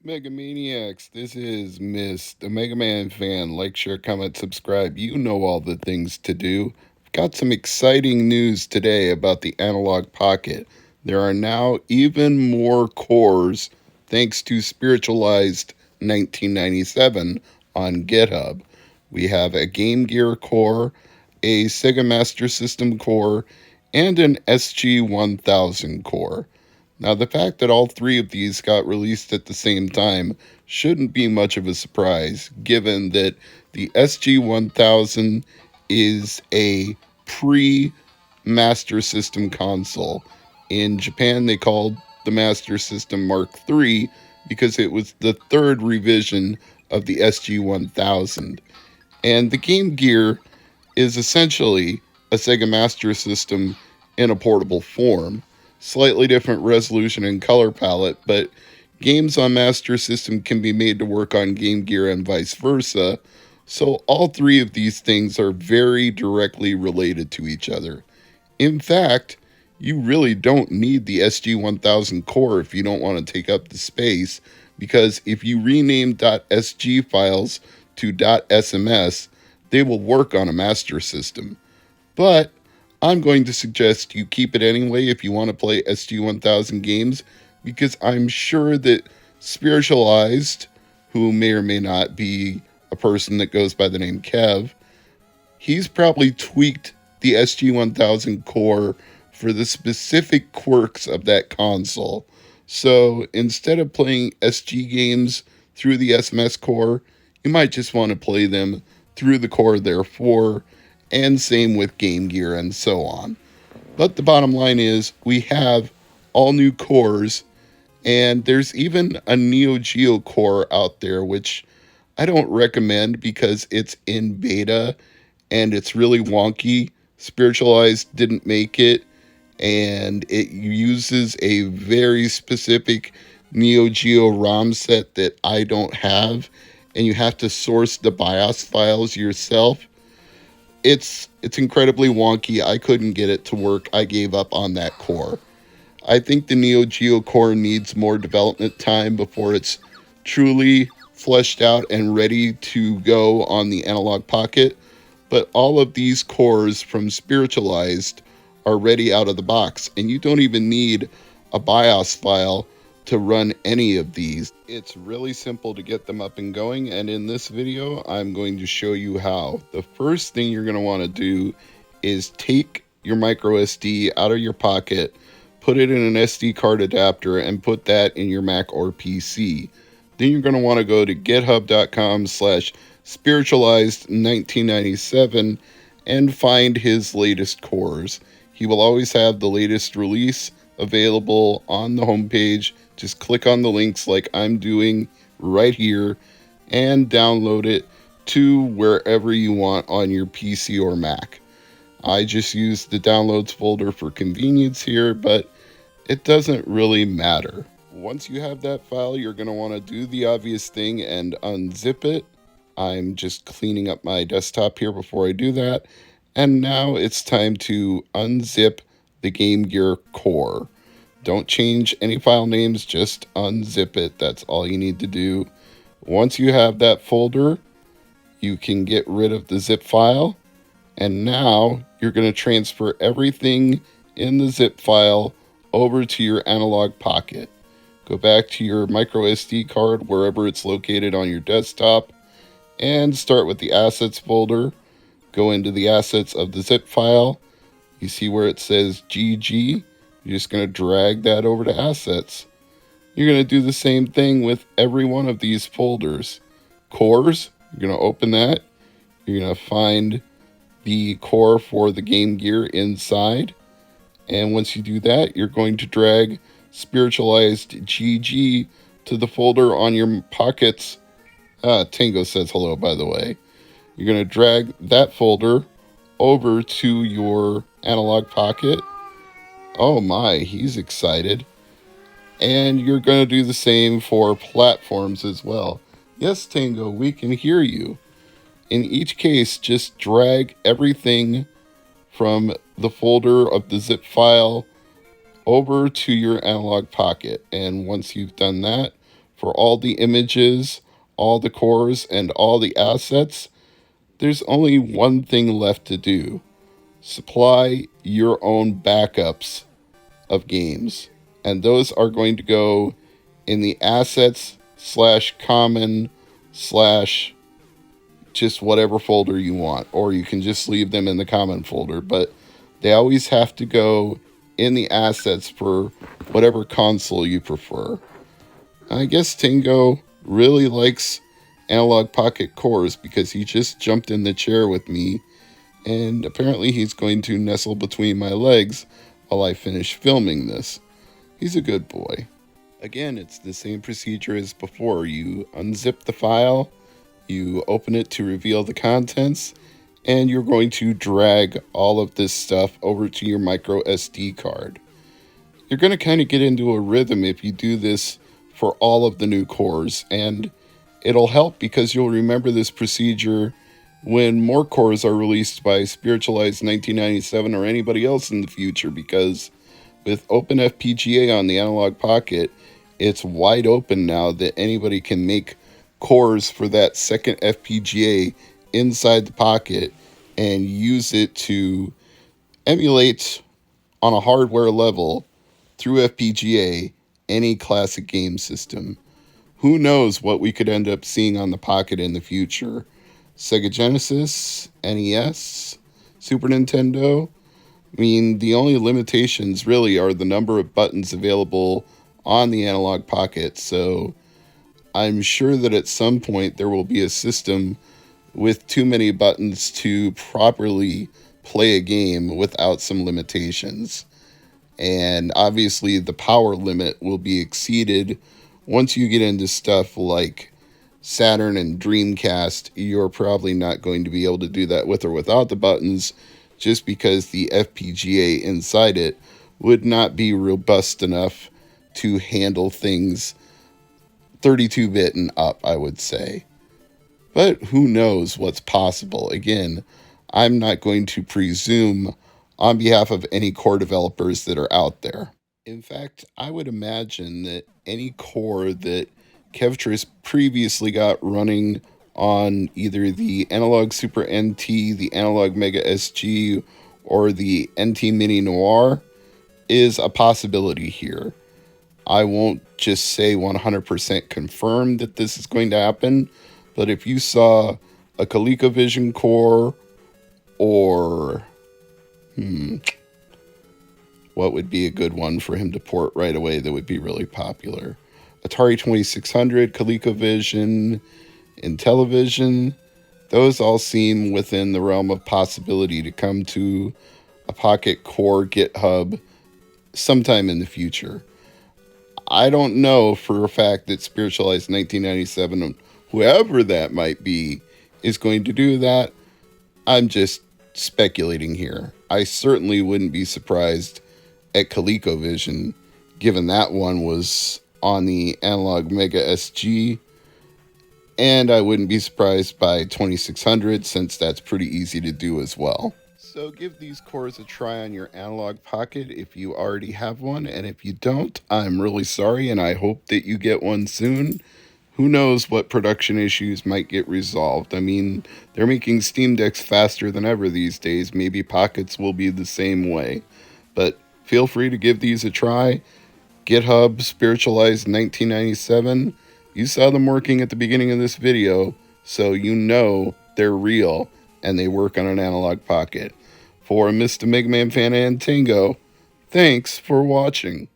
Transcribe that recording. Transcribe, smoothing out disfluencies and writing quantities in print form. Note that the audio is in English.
Mega Maniacs, this is the Mega Man fan. Like, share, comment, subscribe. You know all the things to do. Got some exciting news today about the Analog Pocket. There are now even more cores thanks to Spiritualized 1997 on GitHub. We have a Game Gear core, a Sega Master System core, and an SG-1000 core. Now, the fact that all three of these got released at the same time shouldn't be much of a surprise, given that the SG-1000 is a pre-Master System console. In Japan, they called the Master System Mark III because it was the third revision of the SG-1000. And the Game Gear is essentially a Sega Master System in a portable form. Slightly different resolution and color palette, but games on Master System can be made to work on Game Gear and vice versa, so all three of these things are very directly related to each other. In fact, you really don't need the SG-1000 core if you don't want to take up the space, because if you rename .sg files to .sms, they will work on a Master System. But I'm going to suggest you keep it anyway if you want to play SG-1000 games, because I'm sure that Spiritualized, who may or may not be a person that goes by the name Kev, he's probably tweaked the SG-1000 core for the specific quirks of that console. So instead of playing SG games through the SMS core, you might just want to play them through the core therefore, and same with Game Gear and so on. But the bottom line is we have all new cores, and there's even a Neo Geo core out there, which I don't recommend because it's in beta and it's really wonky. Spiritualized didn't make it, and it uses a very specific Neo Geo ROM set that I don't have, and you have to source the BIOS files yourself. It's incredibly wonky. I couldn't get it to work. I gave up on that core. I think the Neo Geo core needs more development time before it's truly fleshed out and ready to go on the Analog Pocket. But all of these cores from Spiritualized are ready out of the box, and you don't even need a BIOS file to run any of these. It's really simple to get them up and going, and in this video I'm going to show you how. The first thing you're going to want to do is take your micro SD out of your pocket, put it in an SD card adapter, and put that in your Mac or PC. Then you're going to want to go to github.com/spiritualized1997 and find his latest cores. He will always have the latest release available on the homepage. Just click on the links like I'm doing right here and download it to wherever you want on your PC or Mac. I just use the downloads folder for convenience here, but it doesn't really matter. Once you have that file, you're going to want to do the obvious thing and unzip it. I'm just cleaning up my desktop here before I do that. And now it's time to unzip the Game Gear core. Don't change any file names, just unzip it. That's all you need to do. Once you have that folder, you can get rid of the zip file. And now you're going to transfer everything in the zip file over to your Analog Pocket. Go back to your micro SD card, wherever it's located on your desktop, and start with the assets folder. Go into the assets of the zip file. You see where it says GG? You're just going to drag that over to assets. You're going to do the same thing with every one of these folders. Cores, you're going to open that. You're going to find the core for the Game Gear inside. And once you do that, you're going to drag Spiritualized GG to the folder on your pockets. Tango says hello, by the way. You're going to drag that folder over to your Analog Pocket. Oh my, he's excited. And you're going to do the same for platforms as well. Yes, Tango, we can hear you. In each case, just drag everything from the folder of the zip file over to your Analog Pocket. And once you've done that, for all the images, all the cores, and all the assets, there's only one thing left to do. Supply your own backups of games. And those are going to go in the assets / common / just whatever folder you want. Or you can just leave them in the common folder. But they always have to go in the assets for whatever console you prefer. I guess Tingo really likes Analog Pocket cores because he just jumped in the chair with me, and apparently he's going to nestle between my legs while I finish filming this. He's a good boy. Again, it's the same procedure as before. You unzip the file, you open it to reveal the contents, and you're going to drag all of this stuff over to your micro SD card. You're going to kind of get into a rhythm if you do this for all of the new cores, and it'll help because you'll remember this procedure when more cores are released by Spiritualized 1997 or anybody else in the future, because with Open FPGA on the Analog Pocket, it's wide open now that anybody can make cores for that second FPGA inside the Pocket and use it to emulate on a hardware level through FPGA any classic game system. Who knows what we could end up seeing on the Pocket in the future? Sega Genesis, NES, Super Nintendo? I mean, the only limitations really are the number of buttons available on the Analog Pocket, so I'm sure that at some point there will be a system with too many buttons to properly play a game without some limitations. And obviously the power limit will be exceeded once you get into stuff like Saturn and Dreamcast. You're probably not going to be able to do that with or without the buttons, just because the FPGA inside it would not be robust enough to handle things 32-bit and up, I would say. But who knows what's possible? Again, I'm not going to presume on behalf of any core developers that are out there. In fact, I would imagine that any core that Kevtris previously got running on either the Analogue Super NT, the Analogue Mega SG, or the NT Mini Noir is a possibility here. I won't just say 100% confirmed that this is going to happen, but if you saw a ColecoVision core or what would be a good one for him to port right away that would be really popular? Atari 2600, ColecoVision, Intellivision, those all seem within the realm of possibility to come to a Pocket Core GitHub sometime in the future. I don't know for a fact that Spiritualized 1997, whoever that might be, is going to do that. I'm just speculating here. I certainly wouldn't be surprised at ColecoVision, given that one was on the Analog Mega SG, and I wouldn't be surprised by 2600 since that's pretty easy to do as well. So give these cores a try on your Analog Pocket if you already have one, and if you don't, I'm really sorry and I hope that you get one soon. Who knows what production issues might get resolved. I mean, they're making Steam Decks faster than ever these days. Maybe Pockets will be the same way. But feel free to give these a try. GitHub, Spiritualized 1997. You saw them working at the beginning of this video, so you know they're real and they work on an Analog Pocket. For Mr. MegaManFan and Tingo, thanks for watching.